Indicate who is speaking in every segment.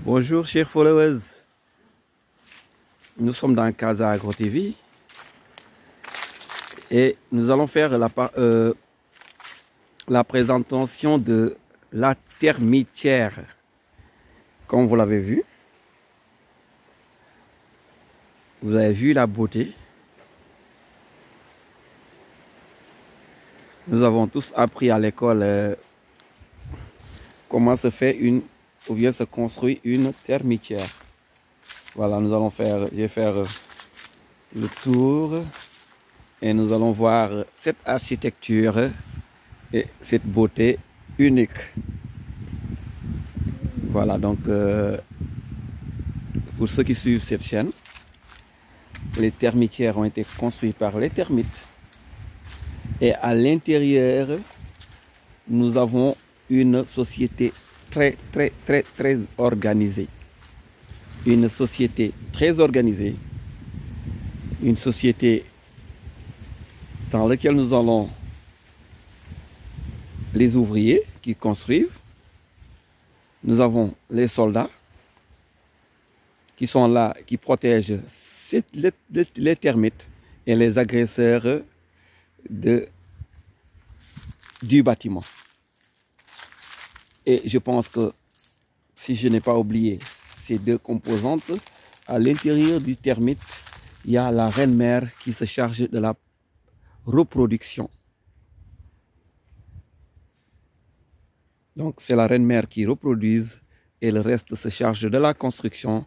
Speaker 1: Bonjour chers followers, nous sommes dans Casa Agro TV et nous allons faire la présentation de la termitière. Comme vous l'avez vu, vous avez vu la beauté. Nous avons tous appris à l'école comment se fait ou bien se construit une termitière. Voilà, nous allons faire, je vais faire le tour et nous allons voir cette architecture et cette beauté unique. Voilà, donc pour ceux qui suivent cette chaîne, les termitières ont été construites par les termites. Et à l'intérieur, nous avons une société très organisée. Une société très organisée. Une société dans laquelle nous allons les ouvriers qui construisent. Nous avons les soldats qui sont là, qui protègent les termites et les agresseurs du bâtiment. Et je pense que, si je n'ai pas oublié ces deux composantes, à l'intérieur du termite, il y a la reine-mère qui se charge de la reproduction. Donc c'est la reine-mère qui reproduit et le reste se charge de la construction.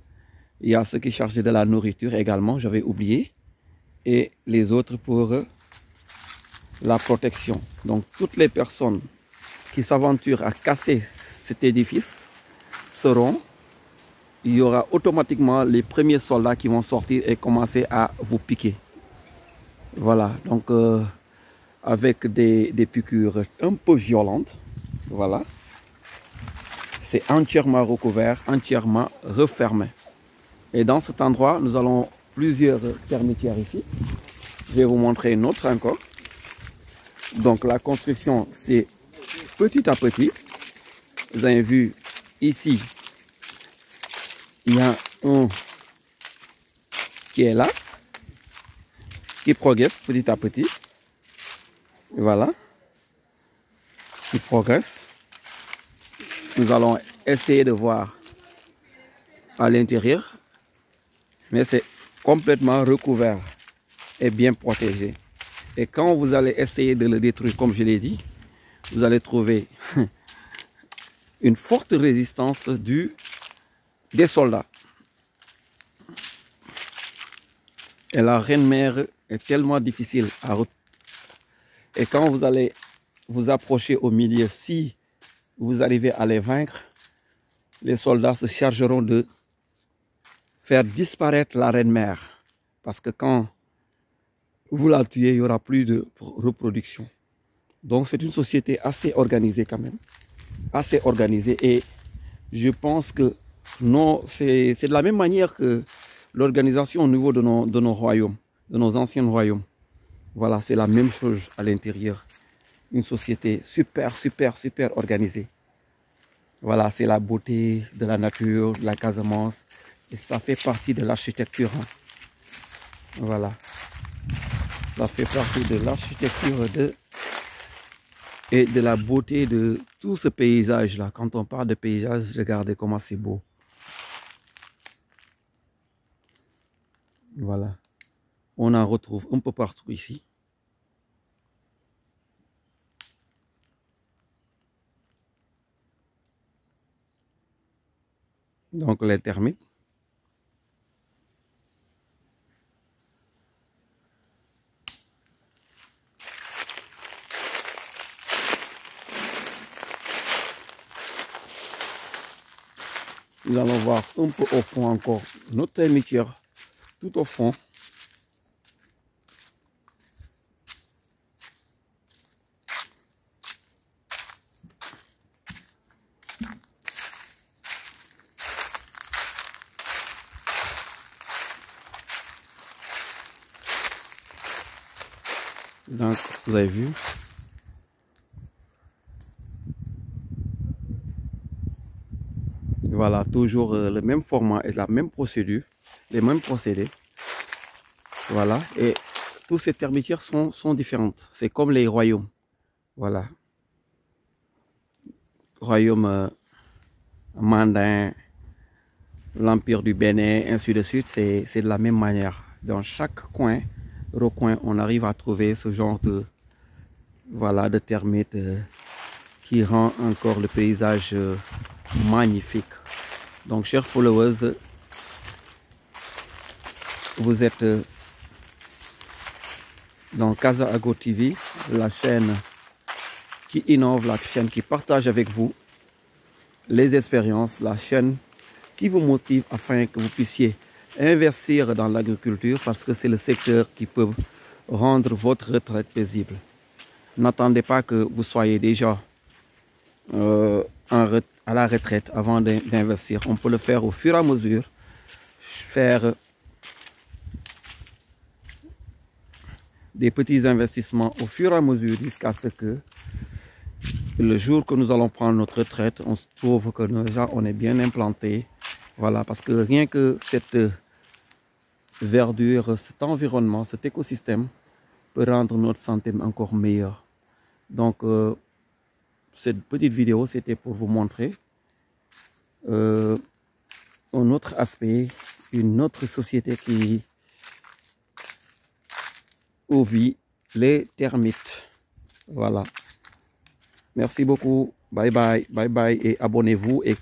Speaker 1: Il y a ceux qui chargent de la nourriture également, j'avais oublié. Et les autres pour la protection. Donc toutes les personnes qui s'aventurent à casser cet édifice il y aura automatiquement les premiers soldats qui vont sortir et commencer à vous piquer. Voilà, donc avec des piqûres un peu violentes. Voilà. C'est entièrement recouvert, entièrement refermé. Et dans cet endroit, nous allons plusieurs termitières ici. Je vais vous montrer une autre encore. Donc la construction, c'est petit à petit. Vous avez vu ici, il y a un qui est là, qui progresse petit à petit. Voilà. Qui progresse. Nous allons essayer de voir à l'intérieur. Mais c'est complètement recouvert et bien protégé. Et quand vous allez essayer de le détruire, comme je l'ai dit, vous allez trouver une forte résistance des soldats. Et la reine-mère est tellement difficile à retrouver. Et quand vous allez vous approcher au milieu, si vous arrivez à les vaincre, les soldats se chargeront de faire disparaître la reine-mère. Parce que quand vous la tuez, il n'y aura plus de reproduction. Donc c'est une société assez organisée quand même. Assez organisée. Et je pense que c'est de la même manière que l'organisation au niveau de nos royaumes, de nos anciens royaumes. Voilà, c'est la même chose à l'intérieur. Une société super organisée. Voilà, c'est la beauté de la nature, de la Casamance. Et ça fait partie de l'architecture. Hein. Voilà. Ça fait partie de l'architecture et de la beauté de tout ce paysage-là. Quand on parle de paysage, regardez comment c'est beau. Voilà. On en retrouve un peu partout ici. Donc les termites. Nous allons voir un peu au fond encore notre termitière, tout au fond. Donc, vous avez vu. Voilà, toujours le même format et la même procédure, les mêmes procédés. Voilà, et toutes ces termitières sont différentes. C'est comme les royaumes. Voilà. Royaume mandin, l'empire du Bénin, ainsi de suite, c'est de la même manière. Dans chaque coin, recoin, on arrive à trouver ce genre de, voilà, de termites qui rend encore le paysage magnifique. Donc, chers followers, vous êtes dans Casa Agro TV, la chaîne qui innove, la chaîne qui partage avec vous les expériences, la chaîne qui vous motive afin que vous puissiez investir dans l'agriculture parce que c'est le secteur qui peut rendre votre retraite paisible. N'attendez pas que vous soyez déjà à la retraite avant d'investir. On peut le faire au fur et à mesure, faire des petits investissements au fur et à mesure jusqu'à ce que le jour que nous allons prendre notre retraite, on se trouve que déjà on est bien implanté. Voilà, parce que rien que cette verdure, cet environnement, cet écosystème peut rendre notre santé encore meilleure. Donc, cette petite vidéo, c'était pour vous montrer un autre aspect, une autre société qui vit les termites. Voilà. Merci beaucoup. Bye bye. Bye bye et abonnez-vous et